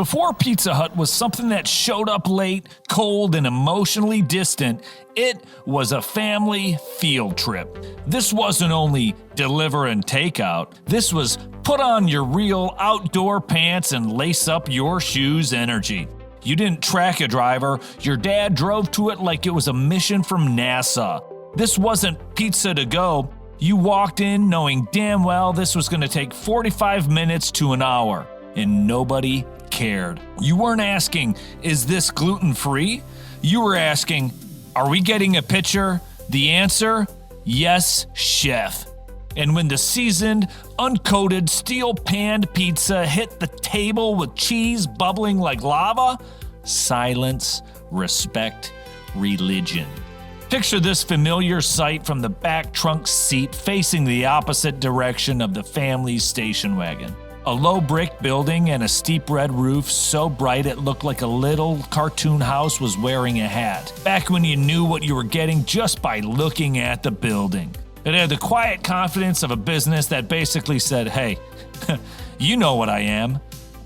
Before Pizza Hut was something that showed up late, cold, and emotionally distant, it was a family field trip. This wasn't only deliver and takeout. This was put on your real outdoor pants and lace up your shoes energy. You didn't track a driver. Your dad drove to it like it was a mission from NASA. This wasn't pizza to go. You walked in knowing damn well this was going to take 45 minutes to an hour, and nobody cared. You weren't asking, is this gluten-free? You were asking, are we getting a pitcher? The answer, yes, chef. And when the seasoned, uncoated, steel-panned pizza hit the table with cheese bubbling like lava, silence, respect, religion. Picture this familiar sight from the back trunk seat facing the opposite direction of the family's station wagon. A low brick building and a steep red roof so bright it looked like a little cartoon house was wearing a hat. Back when you knew what you were getting just by looking at the building. It had the quiet confidence of a business that basically said, hey, you know what I am.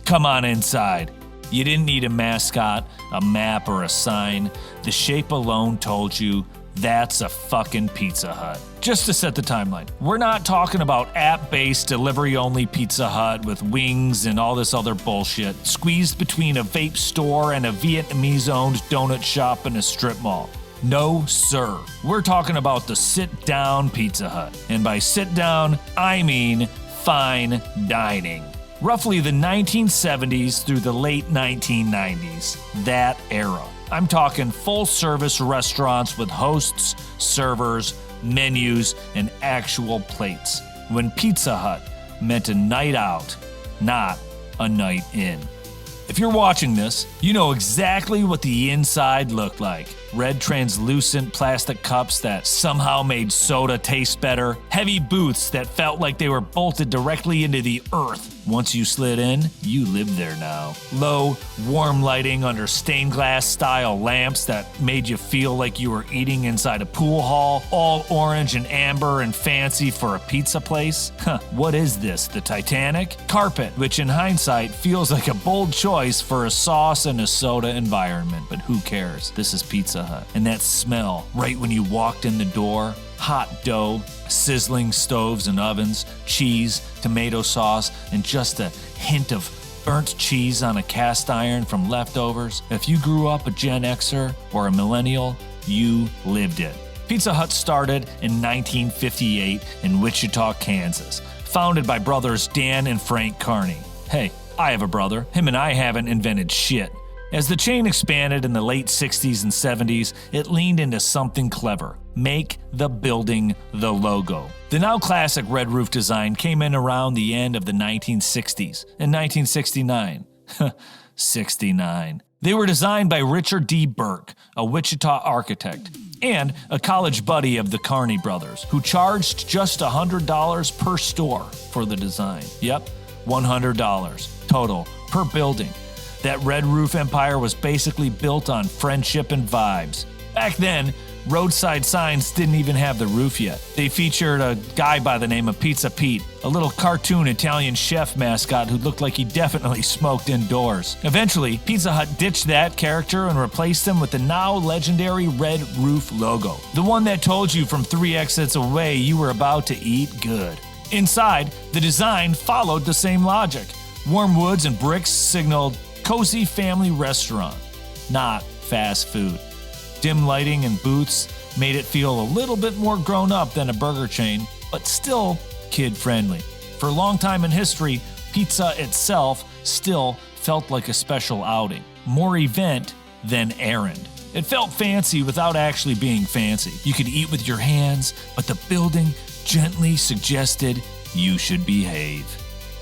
Come on inside. You didn't need a mascot, a map, or a sign. The shape alone told you that's a fucking Pizza Hut. Just to set the timeline, we're not talking about app-based delivery-only Pizza Hut with wings and all this other bullshit, squeezed between a vape store and a Vietnamese-owned donut shop in a strip mall. No, sir. We're talking about the sit-down Pizza Hut. And by sit-down, I mean fine dining. Roughly the 1970s through the late 1990s, that era. I'm talking full-service restaurants with hosts, servers, menus, and actual plates. When Pizza Hut meant a night out, not a night in. If you're watching this, you know exactly what the inside looked like. Red translucent plastic cups that somehow made soda taste better. Heavy booths that felt like they were bolted directly into the earth. Once you slid in, you lived there now. Low, warm lighting under stained glass style lamps that made you feel like you were eating inside a pool hall. All orange and amber and fancy for a pizza place. What is this, the Titanic? Carpet, which in hindsight feels like a bold choice for a sauce and a soda environment. But who cares? This is Pizza Hut. And that smell right when you walked in the door, hot dough, sizzling stoves and ovens, cheese, tomato sauce, and just a hint of burnt cheese on a cast iron from leftovers. If you grew up a Gen Xer or a millennial, you lived it. Pizza Hut started in 1958 in Wichita, Kansas, founded by brothers Dan and Frank Carney. Hey, I have a brother. Him and I haven't invented shit. As the chain expanded in the late 60s and 70s, it leaned into something clever. Make the building the logo. The now classic red roof design came in around the end of the 1960s. In 1969. 69. They were designed by Richard D. Burke, a Wichita architect, and a college buddy of the Carney brothers, who charged just $100 per store for the design. Yep, $100 total per building. That red roof empire was basically built on friendship and vibes. Back then, roadside signs didn't even have the roof yet. They featured a guy by the name of Pizza Pete, a little cartoon Italian chef mascot who looked like he definitely smoked indoors. Eventually, Pizza Hut ditched that character and replaced him with the now legendary red roof logo, the one that told you from 3 exits away you were about to eat good. Inside, the design followed the same logic. Warm woods and bricks signaled cozy family restaurant, not fast food. Dim lighting and booths made it feel a little bit more grown up than a burger chain, but still kid-friendly. For a long time in history, pizza itself still felt like a special outing, more event than errand. It felt fancy without actually being fancy. You could eat with your hands, but the building gently suggested you should behave.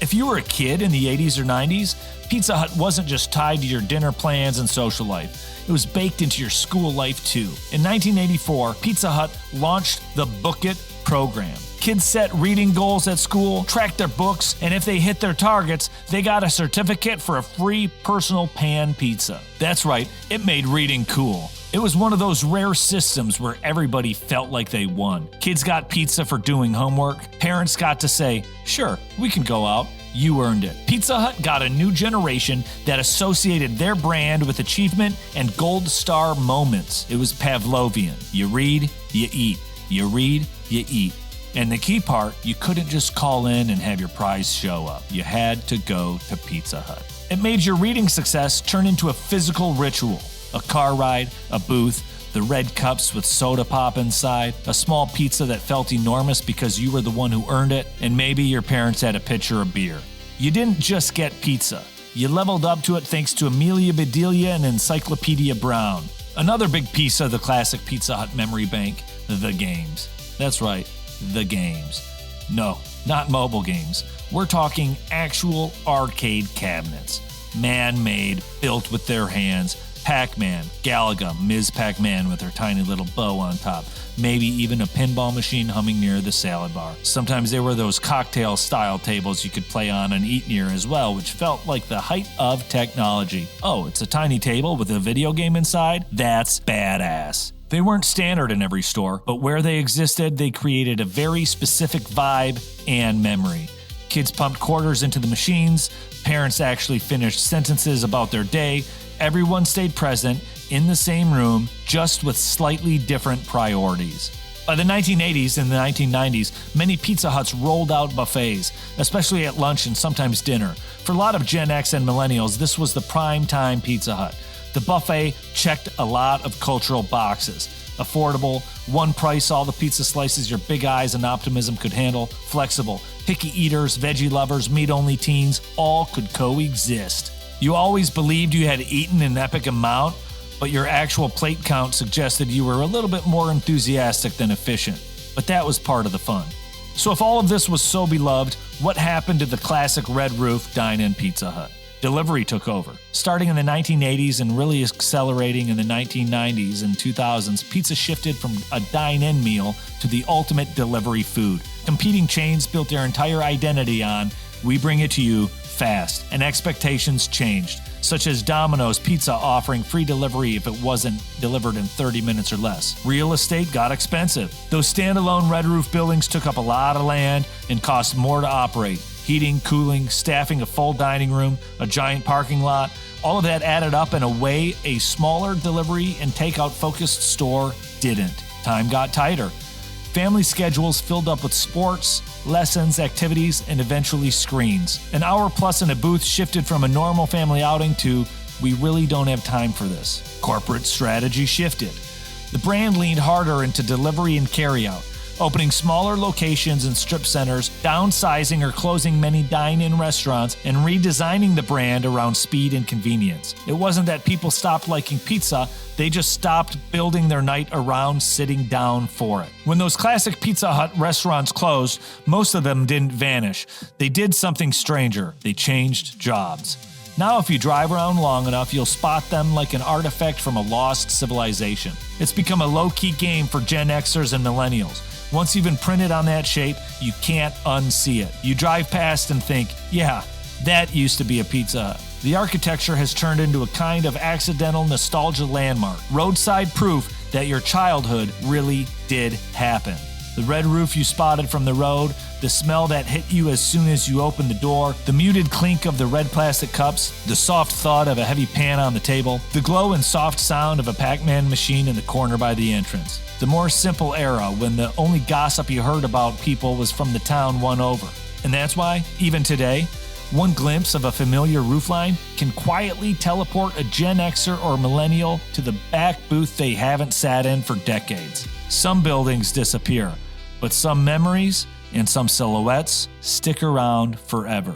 If you were a kid in the 80s or 90s, Pizza Hut wasn't just tied to your dinner plans and social life. It was baked into your school life too. In 1984, Pizza Hut launched the Book It program. Kids set reading goals at school, tracked their books, and if they hit their targets, they got a certificate for a free personal pan pizza. That's right, it made reading cool. It was one of those rare systems where everybody felt like they won. Kids got pizza for doing homework. Parents got to say, sure, we can go out. You earned it. Pizza Hut got a new generation that associated their brand with achievement and gold star moments. It was Pavlovian. You read, you eat. You read, you eat. And the key part, you couldn't just call in and have your prize show up. You had to go to Pizza Hut. It made your reading success turn into a physical ritual. A car ride, a booth, the red cups with soda pop inside, a small pizza that felt enormous because you were the one who earned it, and maybe your parents had a pitcher of beer. You didn't just get pizza. You leveled up to it thanks to Amelia Bedelia and Encyclopedia Brown. Another big piece of the classic Pizza Hut memory bank, the games. That's right, the games. No, not mobile games. We're talking actual arcade cabinets. Man-made, built with their hands. Pac-Man, Galaga, Ms. Pac-Man with her tiny little bow on top. Maybe even a pinball machine humming near the salad bar. Sometimes there were those cocktail-style tables you could play on and eat near as well, which felt like the height of technology. Oh, it's a tiny table with a video game inside? That's badass. They weren't standard in every store, but where they existed, they created a very specific vibe and memory. Kids pumped quarters into the machines, parents actually finished sentences about their day, everyone stayed present in the same room, just with slightly different priorities. By the 1980s and the 1990s, many Pizza Huts rolled out buffets, especially at lunch and sometimes dinner. For a lot of Gen X and millennials, this was the prime time Pizza Hut. The buffet checked a lot of cultural boxes. Affordable, one price, all the pizza slices your big eyes and optimism could handle, flexible, picky eaters, veggie lovers, meat-only teens, all could coexist. You always believed you had eaten an epic amount, but your actual plate count suggested you were a little bit more enthusiastic than efficient. But that was part of the fun. So if all of this was so beloved, what happened to the classic red roof Dine-In Pizza Hut? Delivery took over. Starting in the 1980s and really accelerating in the 1990s and 2000s, pizza shifted from a dine-in meal to the ultimate delivery food. Competing chains built their entire identity on, we bring it to you fast, and expectations changed, such as Domino's Pizza offering free delivery if it wasn't delivered in 30 minutes or less. Real estate got expensive. Those standalone red roof buildings took up a lot of land and cost more to operate. Heating, cooling, staffing a full dining room, a giant parking lot, all of that added up in a way a smaller delivery and takeout focused store didn't. Time got tighter. Family schedules filled up with sports, lessons, activities, and eventually screens. An hour plus in a booth shifted from a normal family outing to, we really don't have time for this. Corporate strategy shifted. The brand leaned harder into delivery and carryout, opening smaller locations and strip centers, downsizing or closing many dine-in restaurants, and redesigning the brand around speed and convenience. It wasn't that people stopped liking pizza, they just stopped building their night around sitting down for it. When those classic Pizza Hut restaurants closed, most of them didn't vanish. They did something stranger. They changed jobs. Now if you drive around long enough, you'll spot them like an artifact from a lost civilization. It's become a low-key game for Gen Xers and millennials. Once you've been printed on that shape, you can't unsee it. You drive past and think, yeah, that used to be a Pizza Hut. The architecture has turned into a kind of accidental nostalgia landmark, roadside proof that your childhood really did happen. The red roof you spotted from the road, the smell that hit you as soon as you opened the door, the muted clink of the red plastic cups, the soft thud of a heavy pan on the table, the glow and soft sound of a Pac-Man machine in the corner by the entrance. The more simple era when the only gossip you heard about people was from the town won over. And that's why, even today, one glimpse of a familiar roofline can quietly teleport a Gen Xer or millennial to the back booth they haven't sat in for decades. Some buildings disappear, but some memories and some silhouettes stick around forever.